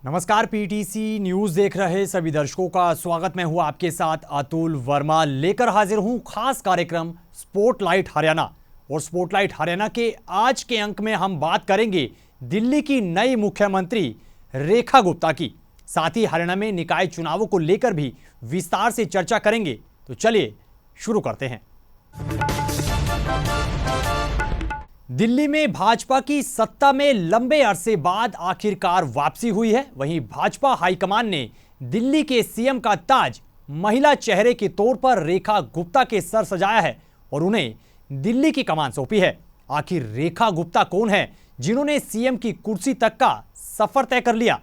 नमस्कार, PTC news देख रहे सभी दर्शकों का स्वागत। मैं हूं आपके साथ अतुल वर्मा, लेकर हाजिर हूं खास कार्यक्रम स्पॉटलाइट हरियाणा। और स्पॉटलाइट हरियाणा के आज के अंक में हम बात करेंगे दिल्ली की नई मुख्यमंत्री रेखा गुप्ता की। साथ ही हरियाणा में निकाय चुनावों को लेकर भी विस्तार से चर्चा करेंगे। तो चलिए शुरू करते हैं। दिल्ली में भाजपा की सत्ता में लंबे अरसे बाद आखिरकार वापसी हुई है। वहीं भाजपा हाईकमान ने दिल्ली के सीएम का ताज महिला चेहरे के तौर पर रेखा गुप्ता के सर सजाया है और उन्हें दिल्ली की कमान सौंपी है। आखिर रेखा गुप्ता कौन है जिन्होंने सीएम की कुर्सी तक का सफर तय कर लिया?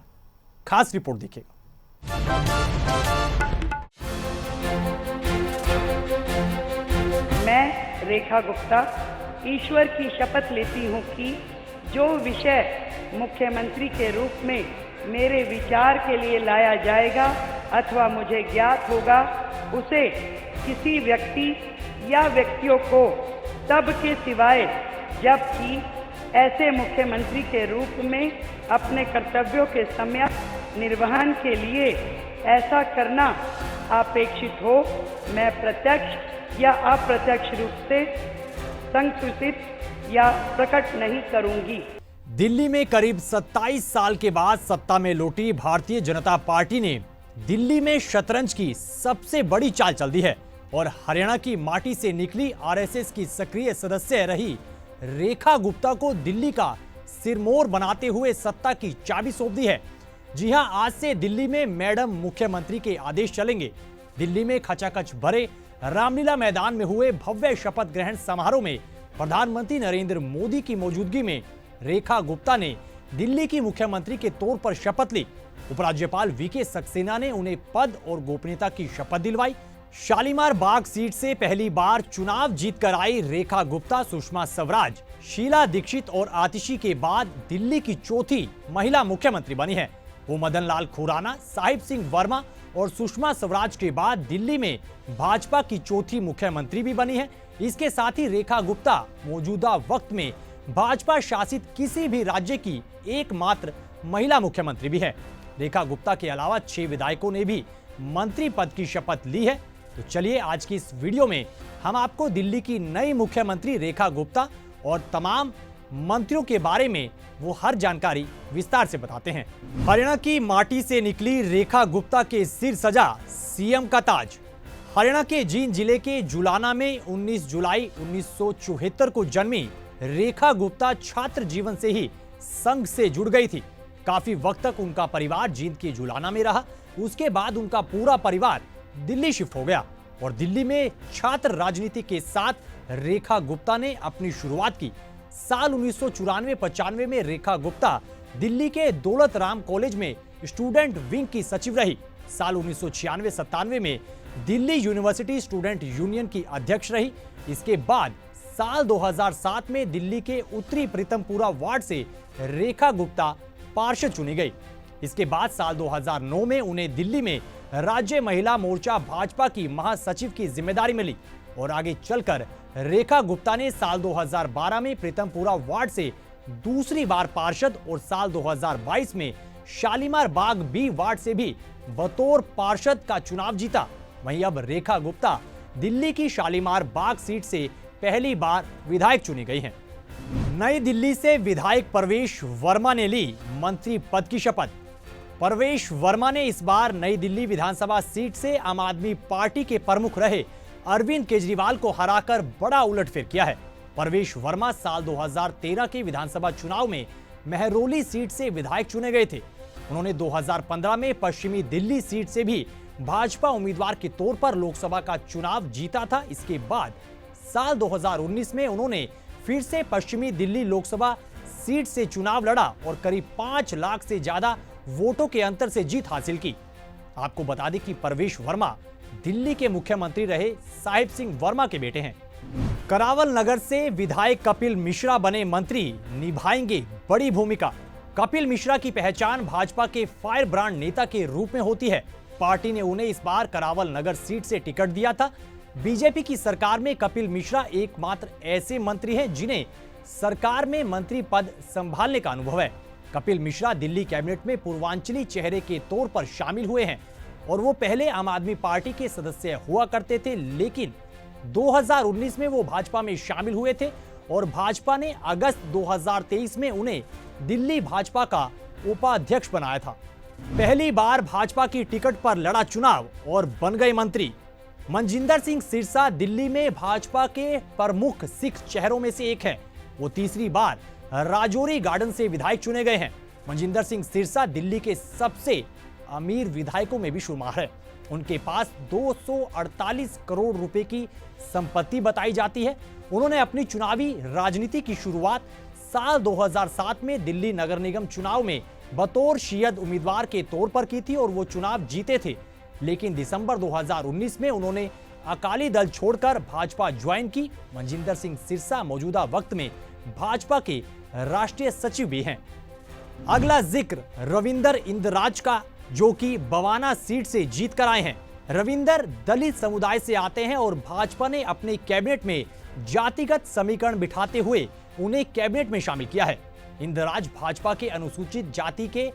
खास रिपोर्ट देखिएगा। मैं रेखा गुप्ता ईश्वर की शपथ लेती हूँ कि जो विषय मुख्यमंत्री के रूप में मेरे विचार के लिए लाया जाएगा अथवा मुझे ज्ञात होगा, उसे किसी व्यक्ति या व्यक्तियों को तब के सिवाय जबकि ऐसे मुख्यमंत्री के रूप में अपने कर्तव्यों के सम्यक निर्वहन के लिए ऐसा करना अपेक्षित हो, मैं प्रत्यक्ष या अप्रत्यक्ष रूप से संसूचित या प्रकट नहीं करूंगी। दिल्ली में करीब 27 साल के बाद सत्ता में लौटी भारतीय जनता पार्टी ने दिल्ली में शतरंज की सबसे बड़ी चाल चल दी है और हरियाणा की माटी से निकली आरएसएस की सक्रिय सदस्य रही रेखा गुप्ता को दिल्ली का सिरमौर बनाते हुए सत्ता की चाबी सौंप दी है। जी हां, आज से दिल्ली में मैडम मुख्यमंत्री के आदेश चलेंगे। दिल्ली में खचाखच भरे रामलीला मैदान में हुए भव्य शपथ ग्रहण समारोह में प्रधानमंत्री नरेंद्र मोदी की मौजूदगी में रेखा गुप्ता ने दिल्ली की मुख्यमंत्री के तौर पर शपथ ली। उपराज्यपाल वीके सक्सेना ने उन्हें पद और गोपनीयता की शपथ दिलवाई। शालीमार बाग सीट से पहली बार चुनाव जीतकर आई रेखा गुप्ता सुषमा स्वराज, शीला दीक्षित और आतिशी के बाद दिल्ली की चौथी महिला मुख्यमंत्री बनी है। वो मदन लाल खुराना, साहिब सिंह वर्मा और सुषमा स्वराज के बाद दिल्ली में भाजपा की चौथी मुख्यमंत्री भी बनी है। इसके साथ ही रेखा गुप्ता मौजूदा वक्त में भाजपा शासित किसी भी राज्य की एकमात्र महिला मुख्यमंत्री भी है। रेखा गुप्ता के अलावा 6 विधायकों ने भी मंत्री पद की शपथ ली है। तो चलिए आज की इस वीडियो में हम आपको दिल्ली की नई मुख्यमंत्री रेखा गुप्ता और तमाम मंत्रियों के बारे में वो हर जानकारी विस्तार से बताते हैं। हरियाणा की माटी से निकली रेखा गुप्ता के सिर सजा सीएम का ताज। हरियाणा के जींद जिले के जुलाना में 19 जुलाई 1974 को जन्मी रेखा गुप्ता छात्र जीवन से ही संघ से जुड़ गई थी। काफी वक्त तक उनका परिवार जींद के जुलाना में रहा। उसके बाद उनका पूरा परिवार दिल्ली शिफ्ट हो गया और दिल्ली में छात्र राजनीति के साथ रेखा गुप्ता ने अपनी शुरुआत की। साल 1994-95 में रेखा गुप्ता दिल्ली के दौलत राम कॉलेज में स्टूडेंट विंग की सचिव रही। साल 1996-97 में दिल्ली यूनिवर्सिटी स्टूडेंट यूनियन की अध्यक्ष रही। इसके बाद साल 2007 में दिल्ली के उत्तरी प्रीतमपुरा वार्ड से रेखा गुप्ता पार्षद चुनी गई। इसके बाद साल 2009 में उन्हें दिल्ली में राज्य महिला मोर्चा भाजपा की महासचिव की जिम्मेदारी मिली और आगे चलकर रेखा गुप्ता ने साल 2012 में प्रीतमपुरा वार्ड से दूसरी बार पार्षद और साल 2022 में शालीमार बाग बी वार्ड से भी बतौर पार्षद का चुनाव जीता। वहीं अब रेखा गुप्ता दिल्ली की शालीमार बाग सीट से पहली बार विधायक चुनी गई हैं। नई दिल्ली से विधायक परवेश वर्मा ने ली मंत्री पद की शपथ। परवेश वर्मा ने इस बार नई दिल्ली विधानसभा सीट से आम आदमी पार्टी के प्रमुख रहे अरविंद केजरीवाल को हराकर बड़ा उलटफेर किया है। परवेश वर्मा साल 2013 के विधानसभा चुनाव में महरौली सीट से विधायक चुने गए थे। उन्होंने 2015 में पश्चिमी दिल्ली सीट से भी भाजपा उम्मीदवार के तौर पर लोकसभा का चुनाव जीता था। इसके बाद साल 2019 में उन्होंने फिर से पश्चिमी दिल्ली लोकसभा सीट से चुनाव लड़ा और करीब 5 लाख से ज्यादा वोटों के अंतर से जीत हासिल की। आपको बता दें कि परवेश वर्मा दिल्ली के मुख्यमंत्री रहे साहिब सिंह वर्मा के बेटे हैं। करावल नगर से विधायक कपिल मिश्रा बने मंत्री, निभाएंगे बड़ी भूमिका। कपिल मिश्रा की पहचान भाजपा के फायर ब्रांड नेता के रूप में होती है। पार्टी ने उन्हें इस बार करावल नगर सीट से टिकट दिया था। बीजेपी की सरकार में कपिल मिश्रा एकमात्र ऐसे मंत्री हैं जिन्हें सरकार में मंत्री पद संभालने का अनुभव है। कपिल मिश्रा दिल्ली कैबिनेट में पूर्वांचली चेहरे के तौर पर शामिल हुए हैं और वो पहले आम आदमी पार्टी के सदस्य हुआ करते थे, लेकिन 2019 में वो भाजपा में शामिल हुए थे और भाजपा ने अगस्त 2023 में उन्हें दिल्ली भाजपा का उपाध्यक्ष बनाया था। पहली बार भाजपा की टिकट पर लड़ा चुनाव और बन गए मंत्री। मनजिंदर सिंह सिरसा दिल्ली में भाजपा के प्रमुख सिख चेहरों में से एक हैं। वो तीसरी बार राजौरी गार्डन से विधायक चुने गए हैं। मनजिंदर सिंह सिरसा दिल्ली के सबसे अमीर विधायकों में भी शुमार है। उनके पास 248 करोड़ रुपए की संपत्ति बताई जाती है। उन्होंने अपनी चुनावी राजनीति की शुरुआत साल 2007 में दिल्ली नगर निगम चुनाव में बतौर शियद उम्मीदवार के तौर पर की थी और वो चुनाव जीते थे, लेकिन दिसंबर 2019 में उन्होंने अकाली दल छोड़कर भाजपा ज्वाइन की। मनजिंदर सिंह सिरसा मौजूदा वक्त में भाजपा के राष्ट्रीय सचिव भी हैं। अगला जिक्र रविंदर इंद्राज का, जो कि बवाना सीट से जीत कर आए हैं। रविंदर दलित समुदाय से आते हैं और भाजपा ने अपने कैबिनेट में जातिगत समीकरण बिठाते हुए उन्हें कैबिनेट में शामिल किया है। इंद्राज भाजपा के अनुसूचित जाति के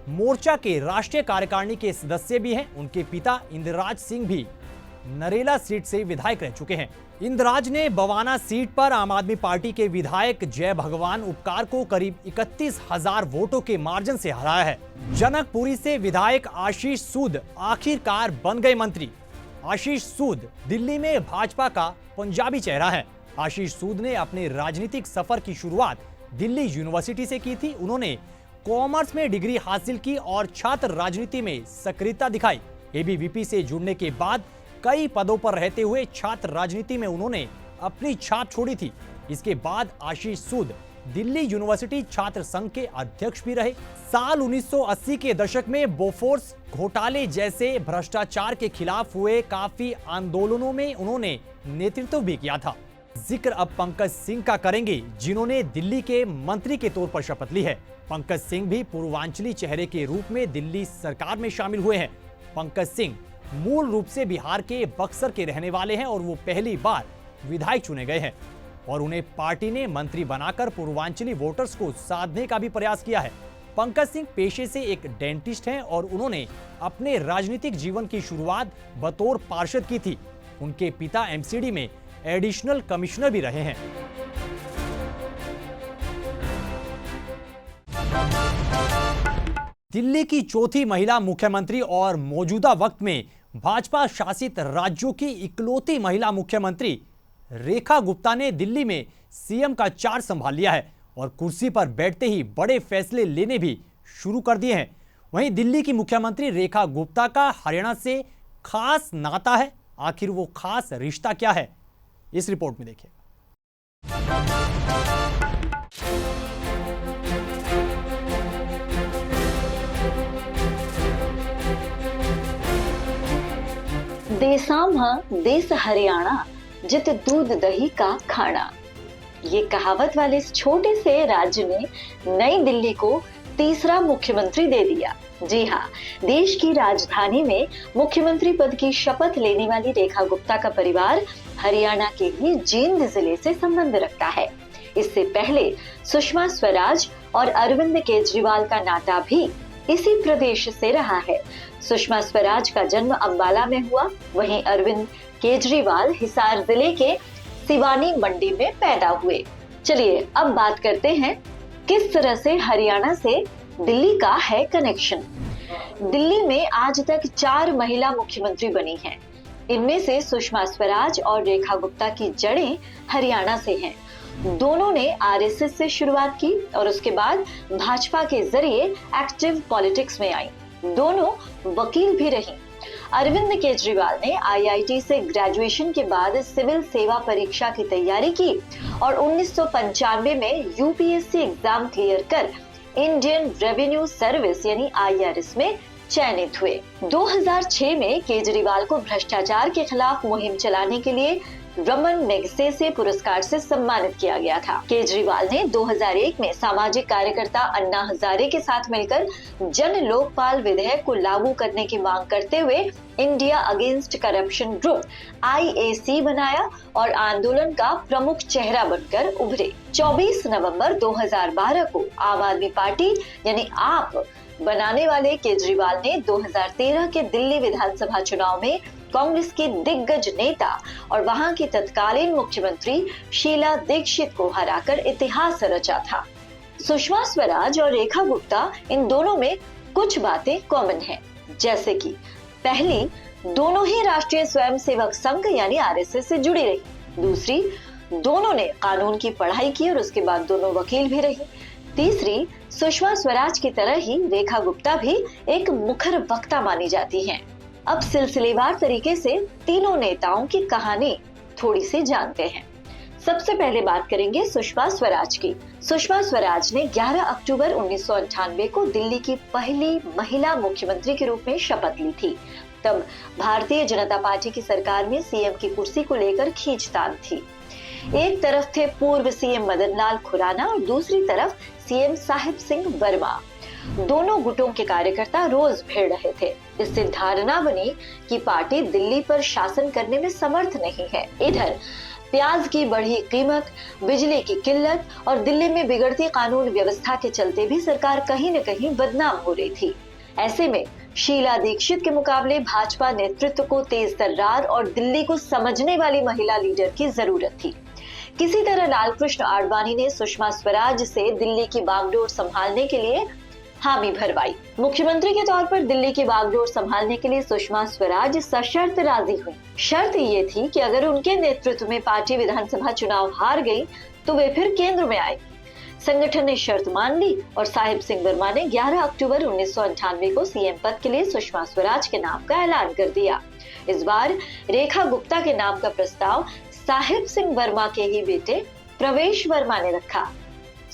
मोर्चा के राष्ट्रीय कार्यकारिणी के सदस्य भी हैं। उनके पिता इंद्राज सिंह भी नरेला सीट से विधायक रह चुके हैं। इंद्राज ने बवाना सीट पर आम आदमी पार्टी के विधायक जय भगवान उपकार को करीब 31,000 वोटों के मार्जिन से हराया है। जनकपुरी से विधायक आशीष सूद आखिरकार बन गए मंत्री। आशीष सूद दिल्ली में भाजपा का पंजाबी चेहरा है। आशीष सूद ने अपने राजनीतिक सफर की शुरुआत दिल्ली यूनिवर्सिटी से की थी। उन्होंने कॉमर्स में डिग्री हासिल की और छात्र राजनीति में सक्रियता दिखाई। एबीवीपी से जुड़ने के बाद कई पदों पर रहते हुए छात्र राजनीति में उन्होंने अपनी छाप छोड़ी थी। इसके बाद आशीष सूद दिल्ली यूनिवर्सिटी छात्र संघ के अध्यक्ष भी रहे। साल 1980 के दशक में बोफोर्स घोटाले जैसे भ्रष्टाचार के खिलाफ हुए काफी आंदोलनों में उन्होंने नेतृत्व भी किया था। जिक्र अब पंकज सिंह का करेंगे, जिन्होंने दिल्ली के मंत्री के तौर पर शपथ ली है। पंकज सिंह भी पूर्वांचली चेहरे के रूप में दिल्ली सरकार में शामिल हुए हैं। पंकज सिंह मूल रूप से बिहार के बक्सर के रहने वाले हैं और वो पहली बार विधायक चुने गए हैं और उन्हें पार्टी ने मंत्री बनाकर पूर्वांचली वोटर्स को साधने का भी प्रयास किया है। पंकज सिंह पेशे से एक डेंटिस्ट हैं और उन्होंने अपने राजनीतिक जीवन की शुरुआत बतौर पार्षद की थी। उनके पिता एमसीडी में एडिशनल कमिश्नर भी रहे हैं। दिल्ली की चौथी महिला मुख्यमंत्री और मौजूदा वक्त में भाजपा शासित राज्यों की इकलौती महिला मुख्यमंत्री रेखा गुप्ता ने दिल्ली में सीएम का चार्ज संभाल लिया है और कुर्सी पर बैठते ही बड़े फैसले लेने भी शुरू कर दिए हैं। वहीं दिल्ली की मुख्यमंत्री रेखा गुप्ता का हरियाणा से खास नाता है। आखिर वो खास रिश्ता क्या है, इस रिपोर्ट में देखिए। देसाम देश हरियाणा जित दूध दही का खाना, ये कहावत वाले इस छोटे से राज्य ने नई दिल्ली को तीसरा मुख्यमंत्री दे दिया। जी हाँ, देश की राजधानी में मुख्यमंत्री पद की शपथ लेने वाली रेखा गुप्ता का परिवार हरियाणा के ही जींद जिले से संबंध रखता है। इससे पहले सुषमा स्वराज और अरविंद केजरीवाल का नाता भी इसी प्रदेश से रहा है। सुषमा स्वराज का जन्म अंबाला में हुआ, वहीं अरविंद केजरीवाल हिसार जिले के सिवानी मंडी में पैदा हुए। चलिए अब बात करते हैं किस तरह से हरियाणा से दिल्ली का है कनेक्शन। दिल्ली में आज तक 4 महिला मुख्यमंत्री बनी हैं। इनमें से सुषमा स्वराज और रेखा गुप्ता की जड़ें हरियाणा से हैं। दोनों ने आरएसएस से शुरुआत की और उसके बाद भाजपा के जरिए एक्टिव पॉलिटिक्स में आई। दोनों वकील भी रहीं। अरविंद केजरीवाल ने आईआईटी से ग्रेजुएशन के बाद सिविल सेवा परीक्षा की तैयारी की और 1995 में यूपीएससी एग्जाम क्लियर कर इंडियन रेवेन्यू सर्विस यानी आईआरएस में चयनित हुए। 2006 में केजरीवाल को भ्रष्टाचार के खिलाफ मुहिम चलाने के लिए रमन मैगसेसे पुरस्कार से सम्मानित किया गया था। केजरीवाल ने 2001 में सामाजिक कार्यकर्ता अन्ना हजारे के साथ मिलकर जन लोकपाल विधेयक को लागू करने की मांग करते हुए India against corruption group IAC बनाया और आंदोलन का प्रमुख चेहरा बनकर उभरे। 24 नवंबर 2012 को आम आदमी पार्टी यानी आप बनाने वाले केजरीवाल ने 2013 के दिल्ली विधानसभा चुनाव में कांग्रेस के दिग्गज नेता और वहां की तत्कालीन मुख्यमंत्री शीला दीक्षित को हराकर इतिहास रचा था। सुषमा स्वराज और रेखा गुप्ता, इन दोनों में कुछ बातें कॉमन हैं, जैसे कि पहली, दोनों ही राष्ट्रीय स्वयंसेवक संघ यानी RSS से जुड़ी रही। दूसरी, दोनों ने कानून की पढ़ाई की और उसके बाद दोनों वकील भी रही। तीसरी, सुषमा स्वराज की तरह ही रेखा गुप्ता भी एक मुखर वक्ता मानी जाती हैं। अब सिलसिलेवार तरीके से तीनों नेताओं की कहानी थोड़ी सी जानते हैं। सबसे पहले बात करेंगे सुषमा स्वराज की। सुषमा स्वराज ने 11 अक्टूबर 1998 को दिल्ली की पहली महिला मुख्यमंत्री के रूप में शपथ ली थी। तब भारतीय जनता पार्टी की सरकार में CM की कुर्सी को लेकर खींचतान थी। एक तरफ थे पूर्व CM मदन लाल खुराना और दूसरी तरफ CM साहिब सिंह वर्मा। दोनों गुटों के कार्यकर्ता रोज भिड़ रहे थे। इससे धारणा बनी कि पार्टी दिल्ली पर शासन करने में समर्थ नहीं है। इधर प्याज की बढ़ी कीमत, बिजली की किल्लत और दिल्ली में बिगड़ती कानून व्यवस्था के चलते भी सरकार कहीं न कहीं बदनाम हो रही थी। ऐसे में शीला दीक्षित के मुकाबले भाजपा नेतृत्व को तेज तर्रार और दिल्ली को समझने वाली महिला लीडर की जरूरत थी। किसी तरह लालकृष्ण आडवाणी ने सुषमा स्वराज से दिल्ली की बागडोर संभालने के लिए हामी भरवाई। मुख्यमंत्री के तौर पर दिल्ली की बागडोर संभालने के लिए सुषमा स्वराज सशर्त राजी हुई। शर्त ये थी कि अगर उनके नेतृत्व में पार्टी विधानसभा चुनाव हार गई तो वे फिर केंद्र में आएगी। संगठन ने शर्त मान ली और साहिब सिंह वर्मा ने 11 अक्टूबर 1998 को CM पद के लिए सुषमा स्वराज के नाम का ऐलान कर दिया। इस बार रेखा गुप्ता के नाम का प्रस्ताव साहिब सिंह वर्मा के ही बेटे प्रवेश वर्मा ने रखा।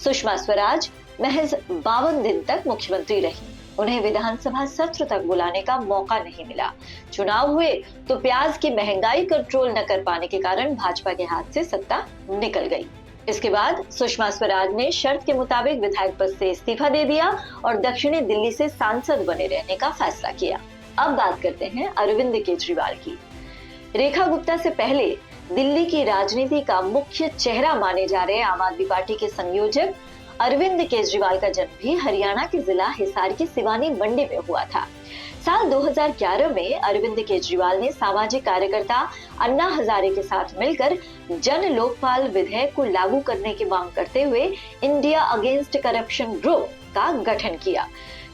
सुषमा स्वराज महज 52 दिन तक मुख्यमंत्री रही। उन्हें विधानसभा सत्र तक बुलाने का मौका नहीं मिला। चुनाव हुए तो प्याज की महंगाई कंट्रोल न कर पाने के कारण भाजपा के हाथ से सत्ता निकल गई। इसके बाद सुषमा स्वराज ने शर्त के मुताबिक विधायक पद से इस्तीफा दे दिया और दक्षिणी दिल्ली से सांसद बने रहने का फैसला किया। अब बात करते हैं अरविंद केजरीवाल की। रेखा गुप्ता से पहले दिल्ली की राजनीति का मुख्य चेहरा माने जा रहे आम आदमी पार्टी के संयोजक अरविंद केजरीवाल का जन्म भी हरियाणा के जिला हिसार की सिवानी मंडी में हुआ था। साल 2011 में अरविंद केजरीवाल ने सामाजिक कार्यकर्ता अन्ना हजारे के साथ मिलकर जन लोकपाल विधेयक को लागू करने की मांग करते हुए इंडिया अगेंस्ट करप्शन ग्रुप का गठन किया।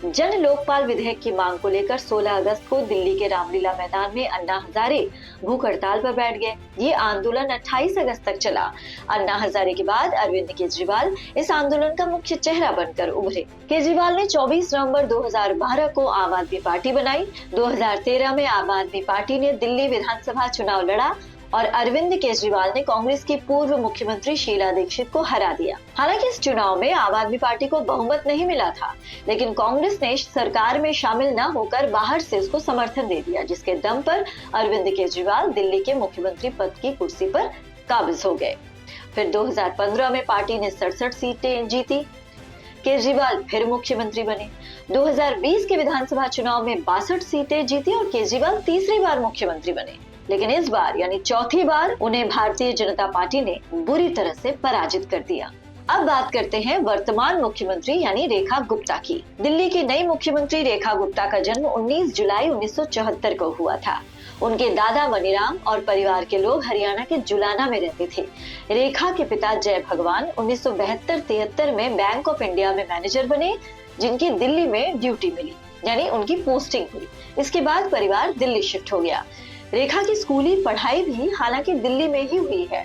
जन लोकपाल विधेयक की मांग को लेकर 16 अगस्त को दिल्ली के रामलीला मैदान में अन्ना हजारे भूख हड़ताल पर बैठ गए। ये आंदोलन 28 अगस्त तक चला। अन्ना हजारे के बाद अरविंद केजरीवाल इस आंदोलन का मुख्य चेहरा बनकर उभरे। केजरीवाल ने 24 नवंबर 2012 को आम आदमी पार्टी बनाई। 2013 में आम आदमी पार्टी ने दिल्ली विधानसभा चुनाव लड़ा और अरविंद केजरीवाल ने कांग्रेस की पूर्व मुख्यमंत्री शीला दीक्षित को हरा दिया। हालांकि इस चुनाव में आम आदमी पार्टी को बहुमत नहीं मिला था, लेकिन कांग्रेस ने सरकार में शामिल न होकर बाहर से उसको समर्थन दे दिया, जिसके दम पर अरविंद केजरीवाल दिल्ली के मुख्यमंत्री पद की कुर्सी पर काबिज हो गए। फिर 2015 में पार्टी ने 67 सीटें जीती। केजरीवाल फिर मुख्यमंत्री बने। 2020 के विधानसभा चुनाव में 62 सीटें जीती और केजरीवाल तीसरी बार मुख्यमंत्री बने। लेकिन इस बार यानी चौथी बार उन्हें भारतीय जनता पार्टी ने बुरी तरह से पराजित कर दिया। अब बात करते हैं वर्तमान मुख्यमंत्री यानी रेखा गुप्ता की। दिल्ली की नई मुख्यमंत्री रेखा गुप्ता का जन्म 19 जुलाई 1974 को हुआ था। उनके दादा मनीराम और परिवार के लोग हरियाणा के जुलाना में रहते थे। रेखा के पिता जय भगवान 1972-73 में बैंक ऑफ इंडिया में मैनेजर बने, जिनकी दिल्ली में ड्यूटी मिली, यानी उनकी पोस्टिंग हुई। इसके बाद परिवार दिल्ली शिफ्ट हो गया। रेखा की स्कूली पढ़ाई भी हालांकि दिल्ली में ही हुई है।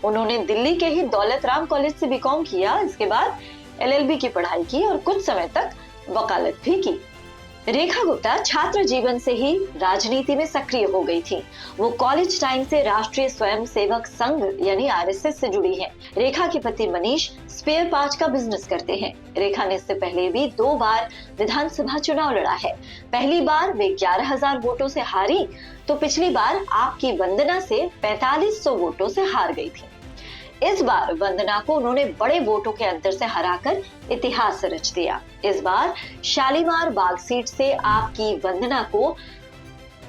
उन्होंने दिल्ली के ही दौलत राम कॉलेज से BCom किया। इसके बाद LLB की पढ़ाई की और कुछ समय तक वकालत भी की। रेखा गुप्ता छात्र जीवन से ही राजनीति में सक्रिय हो गई थी। वो कॉलेज टाइम से राष्ट्रीय स्वयंसेवक संघ यानी आरएसएस से जुड़ी हैं। रेखा के पति मनीष स्पेयर पार्ट का बिजनेस करते हैं। रेखा ने इससे पहले भी 2 बार विधानसभा चुनाव लड़ा है। पहली बार वे 11,000 वोटों से हारी, तो पिछली बार आपकी वंदना से 4500 वोटों से हार गई थी। इस बार वंदना को उन्होंने बड़े वोटों के अंतर से हराकर इतिहास रच दिया। इस बार शालीमार बाग सीट से आपकी वंदना को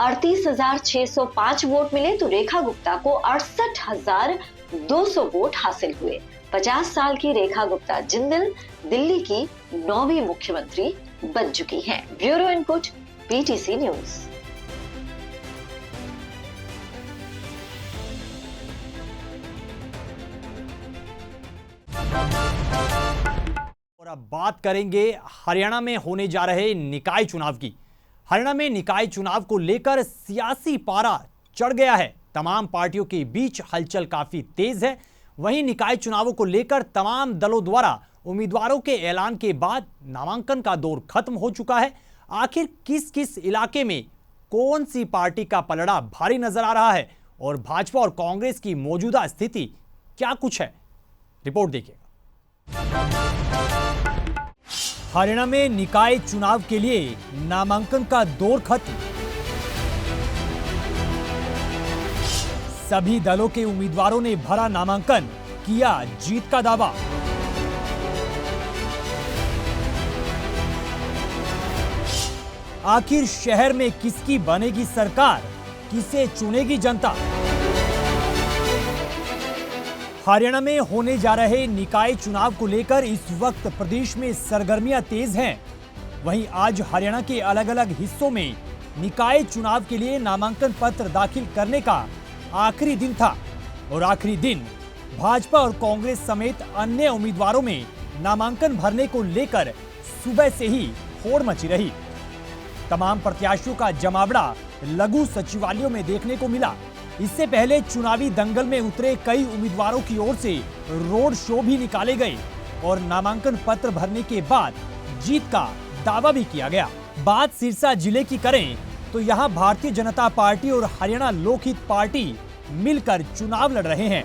38,605 वोट मिले, तो रेखा गुप्ता को 68,200 वोट हासिल हुए। 50 साल की रेखा गुप्ता जिंदल दिल्ली की 9वीं मुख्यमंत्री बन चुकी हैं। Bureau input, PTC news. और अब बात करेंगे हरियाणा में होने जा रहे निकाय चुनाव की। हरियाणा में निकाय चुनाव को लेकर सियासी पारा चढ़ गया है। तमाम पार्टियों के बीच हलचल काफी तेज है। वहीं निकाय चुनावों को लेकर तमाम दलों द्वारा उम्मीदवारों के ऐलान के बाद नामांकन का दौर खत्म हो चुका है। आखिर किस किस इलाके में कौन सी पार्टी का पलड़ा भारी नजर आ रहा है और भाजपा और कांग्रेस की मौजूदा स्थिति क्या कुछ है, रिपोर्ट देखिएगा। हरियाणा में निकाय चुनाव के लिए नामांकन का दौर खत्म। सभी दलों के उम्मीदवारों ने भरा नामांकन, किया जीत का दावा। आखिर शहर में किसकी बनेगी सरकार, किसे चुनेगी जनता? हरियाणा में होने जा रहे निकाय चुनाव को लेकर इस वक्त प्रदेश में सरगर्मियां तेज हैं। वहीं आज हरियाणा के अलग अलग हिस्सों में निकाय चुनाव के लिए नामांकन पत्र दाखिल करने का आखिरी दिन था और आखिरी दिन भाजपा और कांग्रेस समेत अन्य उम्मीदवारों में नामांकन भरने को लेकर सुबह से ही होड़ मची रही। तमाम प्रत्याशियों का जमावड़ा लघु सचिवालयों में देखने को मिला। इससे पहले चुनावी दंगल में उतरे कई उम्मीदवारों की ओर से रोड शो भी निकाले गए और नामांकन पत्र भरने के बाद जीत का दावा भी किया गया। बात सिरसा जिले की करें तो यहां भारतीय जनता पार्टी और हरियाणा लोकहित पार्टी मिलकर चुनाव लड़ रहे हैं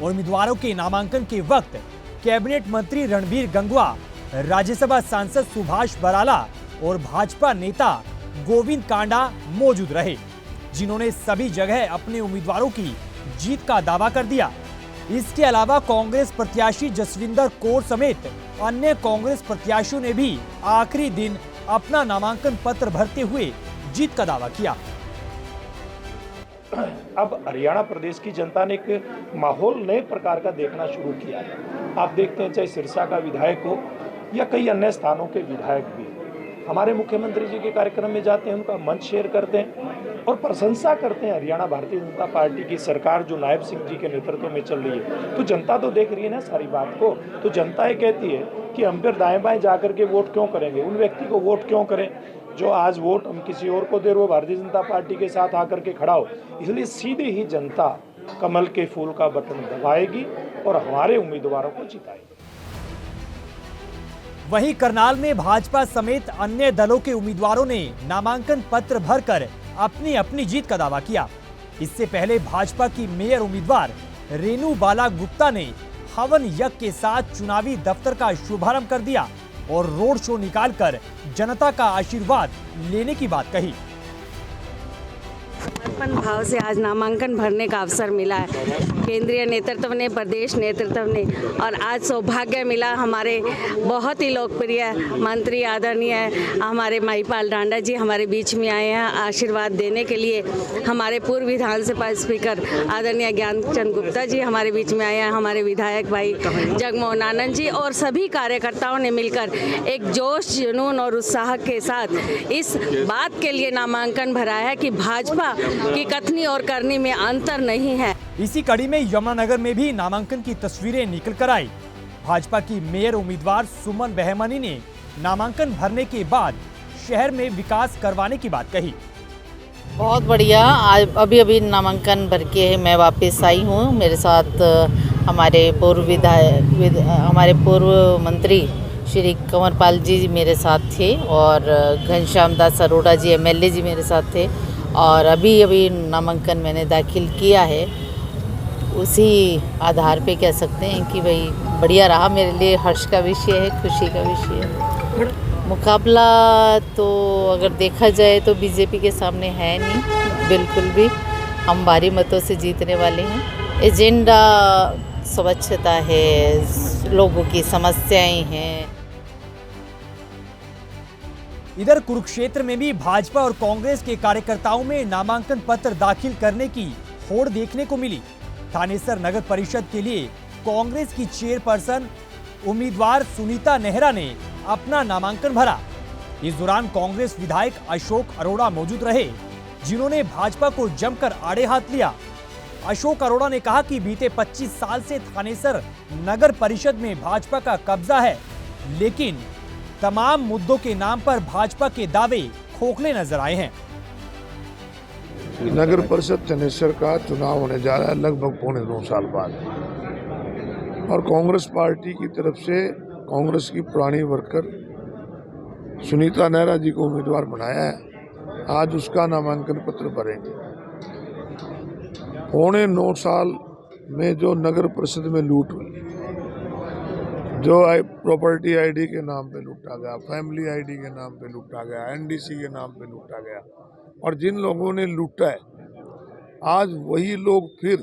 और उम्मीदवारों के नामांकन के वक्त कैबिनेट मंत्री रणबीर गंगवा, राज्यसभा सांसद सुभाष बराला और भाजपा नेता गोविंद कांडा मौजूद रहे, जिन्होंने सभी जगह अपने उम्मीदवारों की जीत का दावा कर दिया। इसके अलावा कांग्रेस प्रत्याशी जसविंदर कौर समेत अन्य कांग्रेस प्रत्याशियों ने भी आखिरी दिन अपना नामांकन पत्र भरते हुए जीत का दावा किया। अब हरियाणा प्रदेश की जनता ने एक माहौल नए प्रकार का देखना शुरू किया है। आप देखते हैं चाहे सिरसा का विधायक हो या कई अन्य स्थानों के विधायक भी हमारे मुख्यमंत्री जी के कार्यक्रम में जाते हैं, उनका मंच शेयर करते हैं और प्रशंसा करते हैं हरियाणा भारतीय जनता पार्टी की सरकार जो नायब सिंह जी के नेतृत्व में चल रही है। तो जनता तो देख रही है ना सारी बात को। तो जनता ये कहती है कि हम फिर दाएं बाएं जाकर के वोट क्यों करेंगे, उन व्यक्ति को वोट क्यों करें जो आज वोट हम किसी और को दे रहे हो, भारतीय जनता पार्टी के साथ आकर के खड़ा हो। इसलिए सीधे ही जनता कमल के फूल का बटन दबाएगी और हमारे उम्मीदवारों को जिताएगी। वहीं करनाल में भाजपा समेत अन्य दलों के उम्मीदवारों ने नामांकन पत्र भरकर अपनी अपनी जीत का दावा किया। इससे पहले भाजपा की मेयर उम्मीदवार रेणु बाला गुप्ता ने हवन यज्ञ के साथ चुनावी दफ्तर का शुभारंभ कर दिया और रोड शो निकालकर जनता का आशीर्वाद लेने की बात कही। समर्पण भाव से आज नामांकन भरने का अवसर मिला है। केंद्रीय नेतृत्व ने, प्रदेश नेतृत्व ने, और आज सौभाग्य मिला हमारे बहुत ही लोकप्रिय मंत्री आदरणीय हमारे महिपाल डांडा जी हमारे बीच में आए हैं आशीर्वाद देने के लिए। हमारे पूर्व विधानसभा स्पीकर आदरणीय ज्ञानचंद गुप्ता जी हमारे बीच में आए हैं, हमारे विधायक भाई जगमोहन आनंद जी और सभी कार्यकर्ताओं ने मिलकर एक जोश, जुनून और उत्साह के साथ इस बात के लिए नामांकन भरा है कि भाजपा की कथनी और करनी में अंतर नहीं है। इसी कड़ी में यमुनानगर में भी नामांकन की तस्वीरें निकल कर आई। भाजपा की मेयर उम्मीदवार सुमन बहमनी ने नामांकन भरने के बाद शहर में विकास करवाने की बात कही। बहुत बढ़िया। आज अभी नामांकन भर के मैं वापस आई हूँ। मेरे साथ हमारे पूर्व मंत्री श्री कंवरपाल जी मेरे साथ थे और घनश्याम दास अरोड़ा जी MLA जी मेरे साथ थे और अभी नामांकन मैंने दाखिल किया है। उसी आधार पे कह सकते हैं कि भाई बढ़िया रहा, मेरे लिए हर्ष का विषय है, खुशी का विषय है। मुकाबला तो अगर देखा जाए तो बीजेपी के सामने है नहीं, बिल्कुल भी। हम भारी मतों से जीतने वाले हैं। एजेंडा स्वच्छता है, लोगों की समस्याएं हैं। इधर कुरुक्षेत्र में भी भाजपा और कांग्रेस के कार्यकर्ताओं में नामांकन पत्र दाखिल करने की होड़ देखने को मिली। थानेसर नगर परिषद के लिए कांग्रेस की चेयरपर्सन उम्मीदवार सुनीता नेहरा ने अपना नामांकन भरा। इस दौरान कांग्रेस विधायक अशोक अरोड़ा मौजूद रहे, जिन्होंने भाजपा को जमकर आड़े हाथ लिया। अशोक अरोड़ा ने कहा कि बीते 25 साल से थानेसर नगर परिषद में भाजपा का कब्जा है, लेकिन तमाम मुद्दों के नाम पर भाजपा के दावे खोखले नजर आए हैं। नगर परिषद थानेसर का चुनाव होने जा रहा है लगभग 2.25 साल बाद, और कांग्रेस पार्टी की तरफ से कांग्रेस की पुरानी वर्कर सुनीता नेहरा जी को उम्मीदवार बनाया है। आज उसका नामांकन पत्र भरेंगे। 9.25 साल में जो नगर परिषद में लूट हुई, जो प्रॉपर्टी आईडी के नाम पे लूटा गया, फैमिली आईडी के नाम पे लूटा गया, NDC के नाम पे लूटा गया, और जिन लोगों ने लूटा है आज वही लोग फिर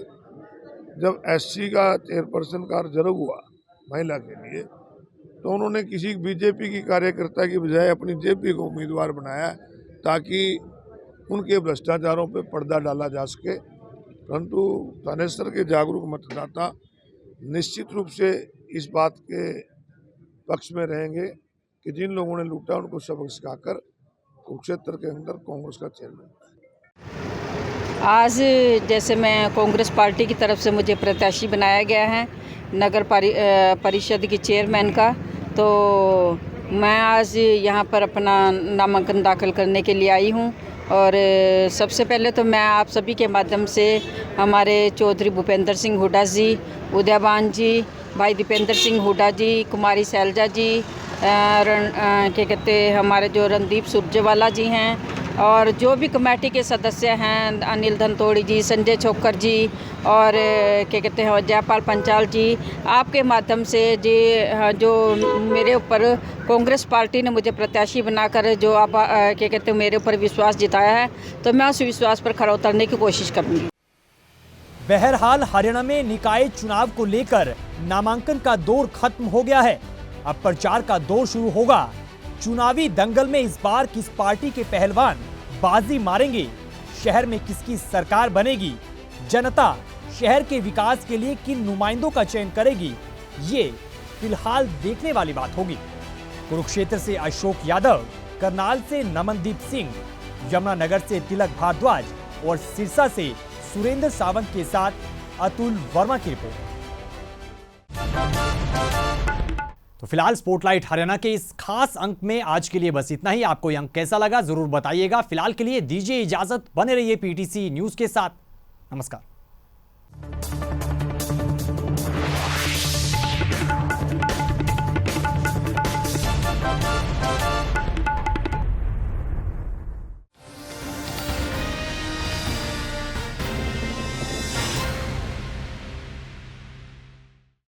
जब SC का चेयरपर्सन का रिजर्व हुआ महिला के लिए, तो उन्होंने किसी बीजेपी की कार्यकर्ता की बजाय अपनी जेपी को उम्मीदवार बनाया ताकि उनके भ्रष्टाचारों पे पर्दा डाला जा सके। परंतु थानेसर के जागरूक मतदाता निश्चित रूप से इस बात के पक्ष में रहेंगे कि जिन लोगों ने लूटा उनको सबक सिखाकर कुरुक्षेत्र के अंदर कांग्रेस का चेयरमैन। आज जैसे मैं कांग्रेस पार्टी की तरफ से मुझे प्रत्याशी बनाया गया है नगर परिषद की चेयरमैन का, तो मैं आज यहाँ पर अपना नामांकन दाखिल करने के लिए आई हूँ। और सबसे पहले तो मैं आप सभी के माध्यम से हमारे चौधरी भूपेंद्र सिंह हुड्डा जी, उदयवान जी, भाई दीपेंद्र सिंह हुड्डा जी, कुमारी शैलजा जी, क्या कहते हैं हमारे जो रणदीप सुरजेवाला जी हैं, और जो भी कमेटी के सदस्य हैं, अनिल धनतोड़ी जी, संजय छोकर जी, और क्या कहते हैं जयपाल पंचाल जी, आपके माध्यम से जी जो मेरे ऊपर कांग्रेस पार्टी ने मुझे प्रत्याशी बनाकर जो आप क्या कहते हैं मेरे ऊपर विश्वास जिताया है, तो मैं उस विश्वास पर खरा उतरने की कोशिश करूँगी। बहरहाल हरियाणा में निकाय चुनाव को लेकर नामांकन का दौर खत्म हो गया है। अब प्रचार का दौर शुरू होगा। चुनावी दंगल में इस बार किस पार्टी के पहलवान बाजी मारेंगे, शहर में किसकी सरकार बनेगी, जनता शहर के विकास के लिए किन नुमाइंदों का चयन करेगी, ये फिलहाल देखने वाली बात होगी। कुरुक्षेत्र से अशोक यादव, करनाल से नमनदीप सिंह, यमुनानगर से तिलक भारद्वाज और सिरसा से सुरेंद्र सावंत के साथ अतुल वर्मा की रिपोर्ट। तो फिलहाल स्पॉटलाइट हरियाणा के इस खास अंक में आज के लिए बस इतना ही। आपको यह अंक कैसा लगा जरूर बताइएगा। फिलहाल के लिए दीजिए इजाजत, बने रहिए PTC न्यूज के साथ। नमस्कार।